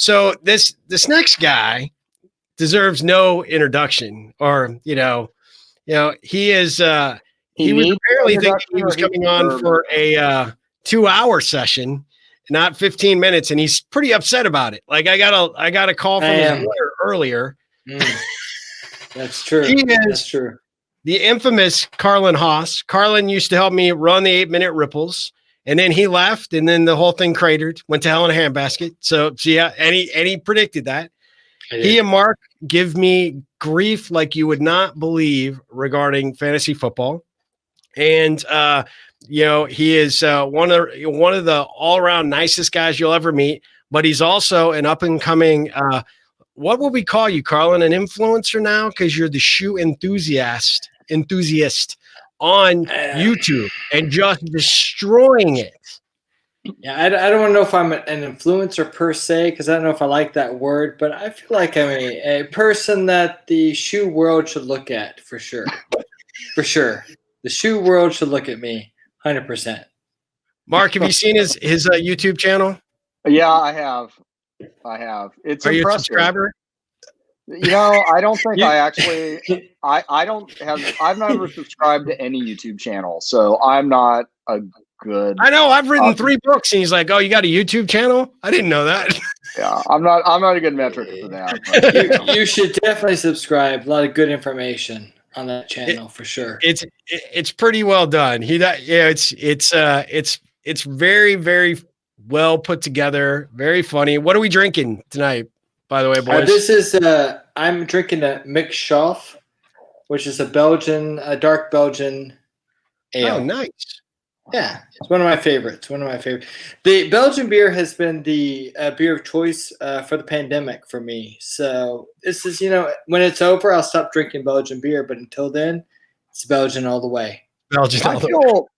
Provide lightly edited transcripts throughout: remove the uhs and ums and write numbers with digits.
So this next guy deserves no introduction, or he is. He was apparently thinking he was coming on for a 2-hour session, not 15 minutes, and he's pretty upset about it. Like I got a call from his lawyer earlier. That's true. That's true. The infamous Carlon Haas. Carlon used to help me run the 8-minute ripples, and then he left, and then the whole thing cratered, went to hell in a handbasket. So yeah, and he predicted that. He and Mark give me grief like you would not believe regarding fantasy football. And, he is one of the all around nicest guys you'll ever meet, but he's also an up and coming, what would we call you, Carlon? An influencer now? Cause you're the shoe enthusiast on YouTube and just destroying it. Yeah, I don't want to know if I'm an influencer per se, because I don't know if I like that word, but I feel like I'm a person that the shoe world should look at for sure. For sure. The shoe world should look at me 100%. Mark, have you seen his YouTube channel? Yeah, I have. It's Are impressive. you a subscriber? I don't think I actually. I've never subscribed to any YouTube channel, so I'm not a good. I know. I've written 3 books, and he's like, "Oh, you got a YouTube channel? I didn't know that." Yeah, I'm not a good metric for that. But, you should definitely subscribe. A lot of good information on that channel for sure. It's pretty well done. It's very, very well put together. Very funny. What are we drinking tonight, by the way, boys? This is I'm drinking a Mixshoff, which is a dark Belgian ale. Oh, nice. Yeah, it's one of my favorites. The Belgian beer has been the beer of choice for the pandemic for me. So this is, when it's over, I'll stop drinking Belgian beer. But until then, it's Belgian all the way. I feel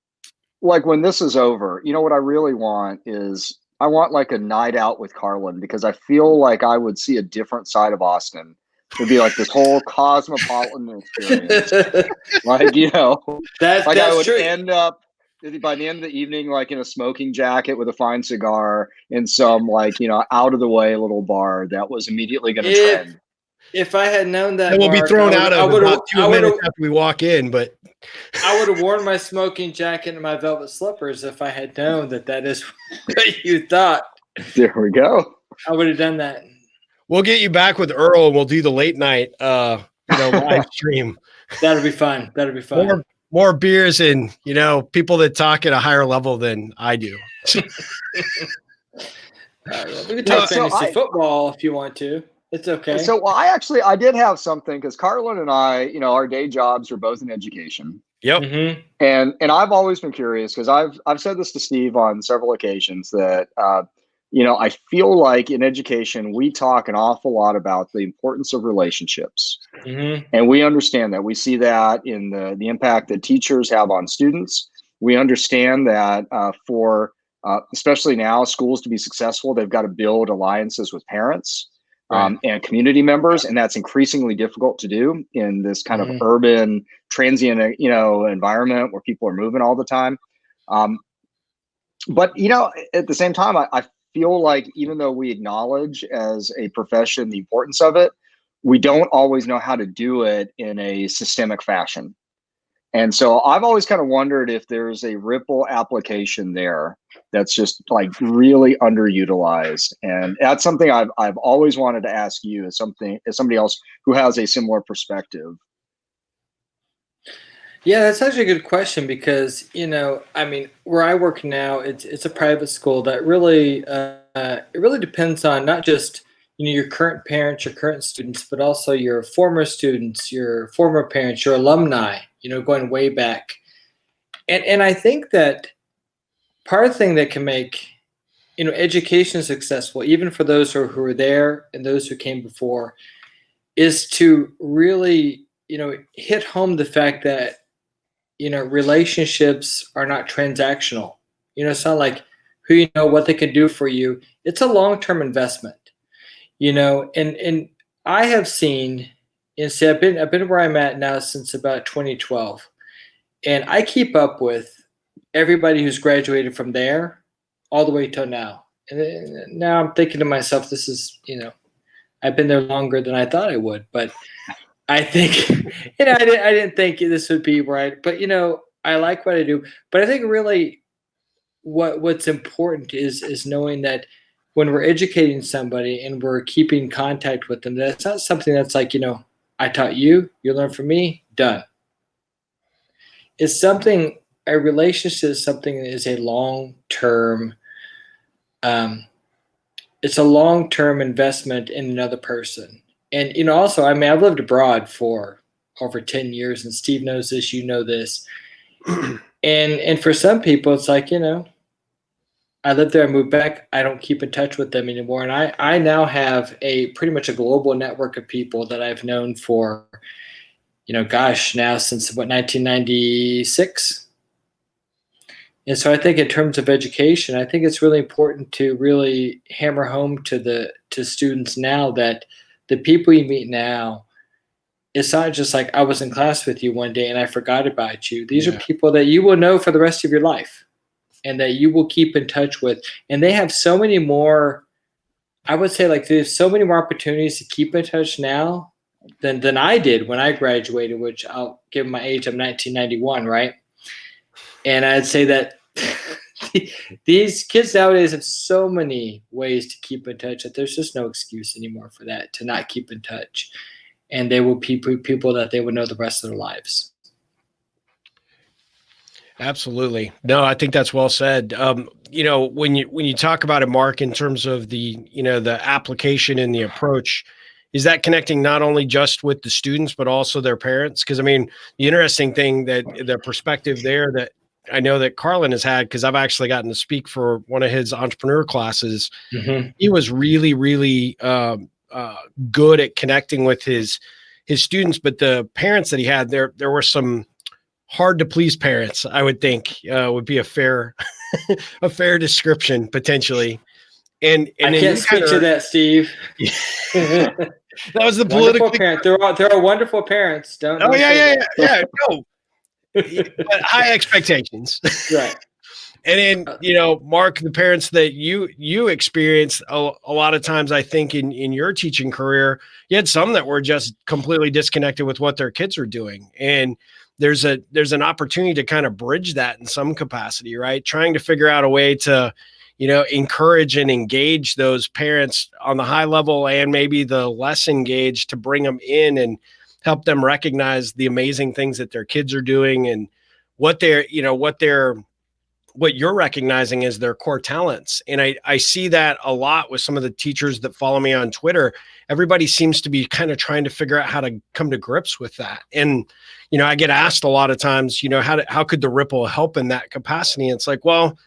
like when this is over, what I really want is I want like a night out with Carlon, because I feel like I would see a different side of Austin. It'd be like this whole cosmopolitan experience. That's I would true. end up by the end of the evening, like in a smoking jacket with a fine cigar in some out of the way little bar that was immediately going to trend. If I had known that, we'll be thrown out of about 2 minutes after we walk in. But I would have worn my smoking jacket and my velvet slippers if I had known that is what you thought. There we go. I would have done that. We'll get you back with Earl, and we'll do the late night live stream. That'll be fun. More beers and, people that talk at a higher level than I do. We can talk fantasy football if you want to. It's okay. So I did have something, because Carlon and I, our day jobs are both in education. Yep. Mm-hmm. And I've always been curious, because I've said this to Steve on several occasions that, I feel like in education, we talk an awful lot about the importance of relationships. Mm-hmm. And we understand that. We see that in the impact that teachers have on students. We understand that for especially now, schools to be successful, they've got to build alliances with parents and community members. And that's increasingly difficult to do in this kind of urban, transient, environment where people are moving all the time. But at the same time, I feel like even though we acknowledge as a profession the importance of it, we don't always know how to do it in a systemic fashion. And so I've always kind of wondered if there's a ripple application there that's just like really underutilized. And that's something I've always wanted to ask you as somebody else who has a similar perspective. Yeah, that's actually a good question, because, where I work now, it's a private school that really, it really depends on not just, your current parents, your current students, but also your former students, your former parents, your alumni, going way back. And I think that part of the thing that can make, education successful, even for those who are there and those who came before, is to really, hit home the fact that, relationships are not transactional. It's not like who what they can do for you. It's a long-term investment, and I have seen, I've been where I'm at now since about 2012, and I keep up with everybody who's graduated from there all the way till now. And then now I'm thinking to myself, this is, I've been there longer than I thought I would, but I think, I didn't think this would be right, but I like what I do. But I think really what's important is knowing that when we're educating somebody and we're keeping contact with them, that's not something that's like, I taught you, you learn from me, done. It's something, a relationship is something that is a long-term, it's a long-term investment in another person. And, also, I mean, I've lived abroad for over 10 years, and Steve knows this, you know this. And for some people, it's like, I lived there, I moved back, I don't keep in touch with them anymore. And I now have pretty much a global network of people that I've known for, now since 1996. And so I think in terms of education, I think it's really important to really hammer home to students now that the people you meet now, it's not just like I was in class with you one day and I forgot about you. These are people that you will know for the rest of your life and that you will keep in touch with. And they have so many more, I would say, like, there's so many more opportunities to keep in touch now than I did when I graduated, which I'll give my age, I'm 1991, right? And I'd say that these kids nowadays have so many ways to keep in touch that there's just no excuse anymore for that, to not keep in touch. And they will be people that they would know the rest of their lives. Absolutely. No, I think that's well said. When you talk about it, Mark, in terms of the application and the approach, is that connecting not only just with the students, but also their parents? Because I mean, the interesting thing that the perspective there that I know that Carlon has had, because I've actually gotten to speak for one of his entrepreneur classes. Mm-hmm. He was really, really good at connecting with his students, but the parents that he had, there were some hard to please parents, I would think, would be a fair description potentially. And I can't speak to that, Steve. That was the wonderful political parent. There are wonderful parents. Don't. Oh yeah. No. Yeah, but high expectations. Right. And then, Mark, the parents that you experienced a lot of times, I think in your teaching career, you had some that were just completely disconnected with what their kids are doing. And there's an opportunity to kind of bridge that in some capacity, right? Trying to figure out a way to, encourage and engage those parents on the high level and maybe the less engaged, to bring them in and help them recognize the amazing things that their kids are doing and what you're recognizing as their core talents. And I see that a lot with some of the teachers that follow me on Twitter. Everybody seems to be kind of trying to figure out how to come to grips with that. And, I get asked a lot of times, how could the Ripple help in that capacity? And it's like, well,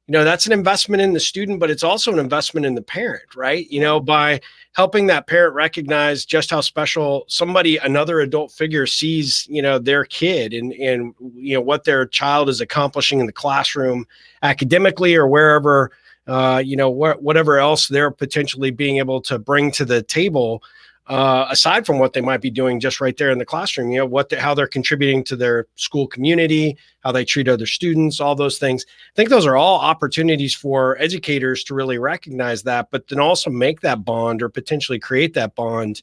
that's an investment in the student, but it's also an investment in the parent, right? By helping that parent recognize just how special another adult figure sees, their kid and what their child is accomplishing in the classroom academically or wherever, whatever else they're potentially being able to bring to the table, aside from what they might be doing just right there in the classroom, how they're contributing to their school community, how they treat other students, all those things. I think those are all opportunities for educators to really recognize that, but then also make that bond or potentially create that bond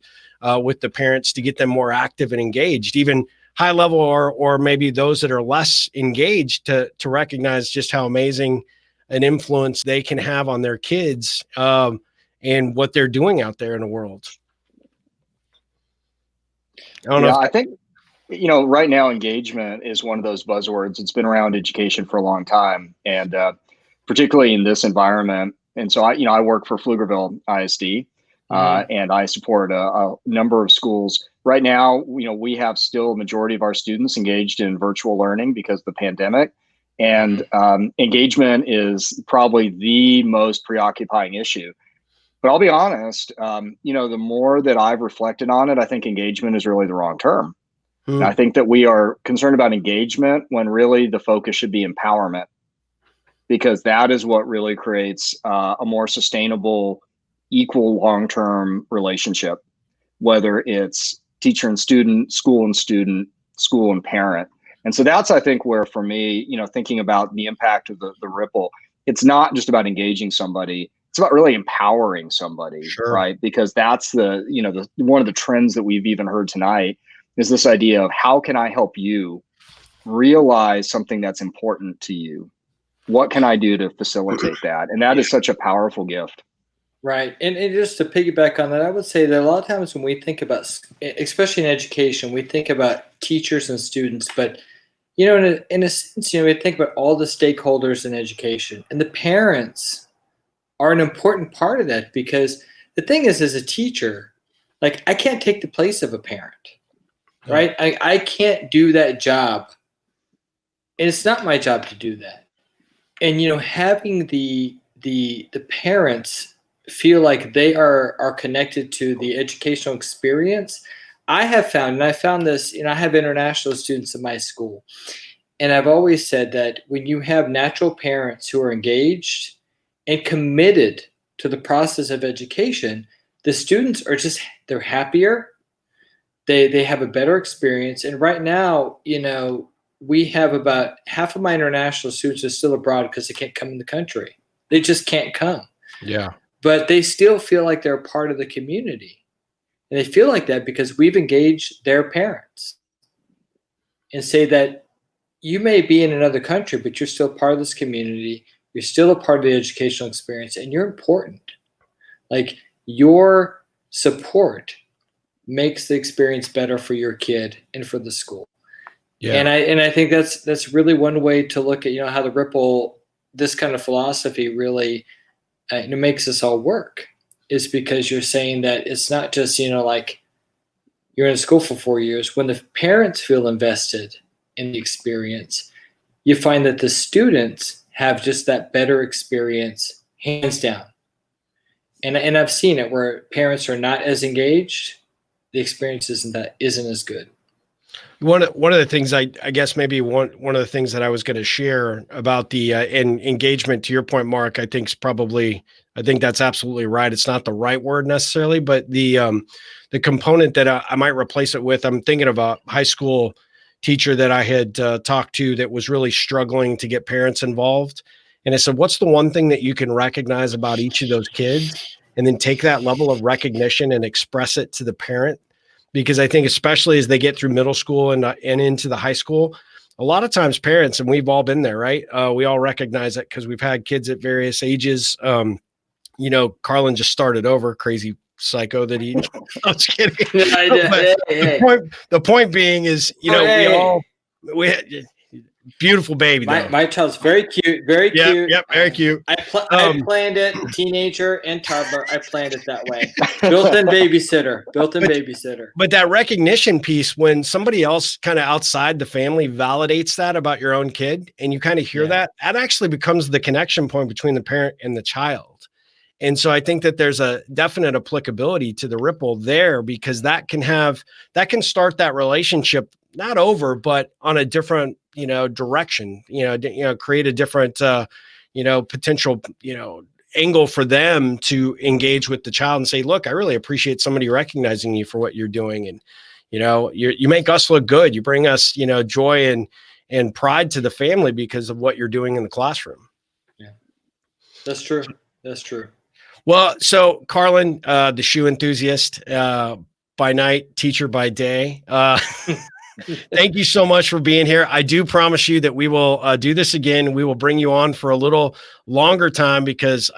with the parents to get them more active and engaged, even high level or maybe those that are less engaged to recognize just how amazing an influence they can have on their kids and what they're doing out there in the world. I think, right now engagement is one of those buzzwords. It's been around education for a long time, and particularly in this environment. And so I work for Pflugerville ISD, and I support a number of schools. Right now, we have still a majority of our students engaged in virtual learning because of the pandemic. And engagement is probably the most preoccupying issue. But I'll be honest, the more that I've reflected on it, I think engagement is really the wrong term. And I think that we are concerned about engagement when really the focus should be empowerment, because that is what really creates a more sustainable, equal long-term relationship, whether it's teacher and student, school and parent. And so that's, I think, where for me, thinking about the impact of the Ripple, it's not just about engaging somebody. it's about really empowering somebody, Sure. right? Because that's the one of the trends that we've even heard tonight is this idea of how can I help you realize something that's important to you? What can I do to facilitate that? And that is such a powerful gift. Right. And just to piggyback on that, I would say that a lot of times when we think about, especially in education, we think about teachers and students, but, in a sense, we think about all the stakeholders in education, and the parents are an important part of that, because the thing is, as a teacher, like, I can't take the place of a parent, right? I can't do that job. And it's not my job to do that. And, having the parents feel like they are connected to the educational experience. I have found, and I found this, I have international students in my school, and I've always said that when you have natural parents who are engaged and committed to the process of education, the students are they're happier, they have a better experience. And right now, we have about half of my international students are still abroad because they can't come in the country. They just can't come. Yeah. But they still feel like they're a part of the community. And they feel like that because we've engaged their parents and say that you may be in another country, but you're still part of this community. You're still a part of the educational experience, and you're important. Like, your support makes the experience better for your kid and for the school. Yeah. And I think that's really one way to look at, how the Ripple, this kind of philosophy really it makes us all work, is because you're saying that it's not just, like, you're in school for 4 years. When the parents feel invested in the experience, you find that the students have just that better experience, hands down. And I've seen it where parents are not as engaged, the experience isn't as good. One of the things I guess maybe one of the things that I was going to share about the engagement, to your point, Mark, I think that's absolutely right. It's not the right word necessarily, but the component that I might replace it with, I'm thinking of a high school teacher that I had talked to that was really struggling to get parents involved. And I said, what's the one thing that you can recognize about each of those kids, and then take that level of recognition and express it to the parent? Because I think especially as they get through middle school and into the high school, a lot of times parents, and we've all been there, right? We all recognize it because we've had kids at various ages. Carlon just started over, crazy psycho that he, I was kidding. The point being is, we had beautiful baby. My child's very cute, very cute. Yep, very cute. I planned it, teenager and toddler. I planned it that way. Built-in babysitter. But that recognition piece, when somebody else kind of outside the family validates that about your own kid, and you kind of hear that actually becomes the connection point between the parent and the child. And so I think that there's a definite applicability to the Ripple there, because that can start that relationship not over, but on a different, direction, create a different, potential, angle for them to engage with the child and say, look, I really appreciate somebody recognizing you for what you're doing. And, you make us look good. You bring us, joy and pride to the family because of what you're doing in the classroom. Yeah, that's true. Well, so Carlon, the shoe enthusiast, by night, teacher by day, thank you so much for being here. I do promise you that we will do this again. We will bring you on for a little longer time because,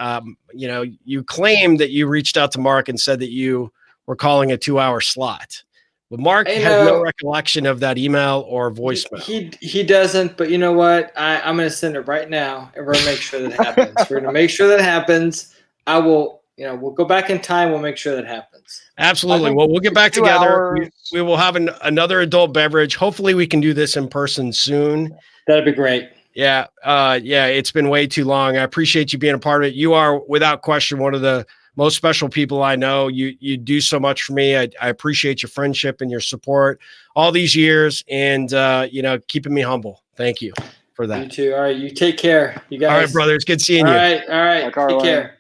you claimed that you reached out to Mark and said that you were calling a 2-hour slot. But Mark has no recollection of that email or voicemail. He doesn't, but you know what? I'm going to send it right now, and we're going to make sure that happens. We're going to make sure that happens. I will, we'll go back in time. We'll make sure that happens. Absolutely. Well, we'll get back together. We will have another adult beverage. Hopefully we can do this in person soon. That'd be great. Yeah. It's been way too long. I appreciate you being a part of it. You are without question one of the most special people I know. You do so much for me. I appreciate your friendship and your support all these years, and, keeping me humble. Thank you for that. You too. All right. You take care. You guys. All right, brother. It's good seeing you. All right. Take care.